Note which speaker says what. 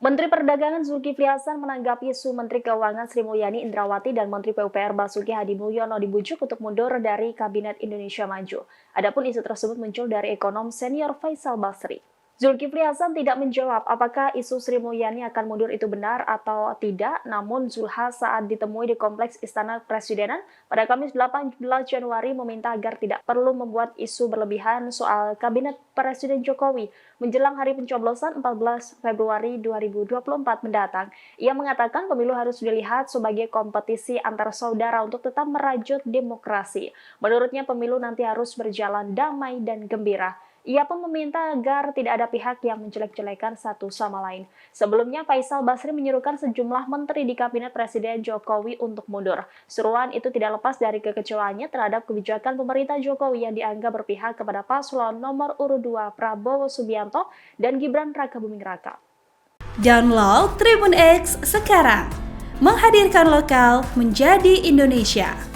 Speaker 1: Menteri Perdagangan Zulkifli Hasan menanggapi isu Menteri Keuangan Sri Mulyani Indrawati dan Menteri PUPR Basuki Hadimulyono dibujuk untuk mundur dari Kabinet Indonesia Maju. Adapun isu tersebut muncul dari ekonom senior Faisal Basri. Zulkifli Hasan tidak menjawab apakah isu Sri Mulyani akan mundur itu benar atau tidak, namun Zulha saat ditemui di Kompleks Istana Presidenan pada Kamis 18 Januari meminta agar tidak perlu membuat isu berlebihan soal Kabinet Presiden Jokowi menjelang hari pencoblosan 14 Februari 2024 mendatang. Ia mengatakan pemilu harus dilihat sebagai kompetisi antar saudara untuk tetap merajut demokrasi. Menurutnya pemilu nanti harus berjalan damai dan gembira. Ia pun meminta agar tidak ada pihak yang menjelek-jelekan satu sama lain. Sebelumnya, Faisal Basri menyerukan sejumlah menteri di Kabinet Presiden Jokowi untuk mundur. Seruan itu tidak lepas dari kekecewaannya terhadap kebijakan pemerintah Jokowi yang dianggap berpihak kepada paslon nomor urut 2 Prabowo Subianto dan Gibran Rakabuming Raka.
Speaker 2: Download Tribun X sekarang, menghadirkan lokal menjadi Indonesia.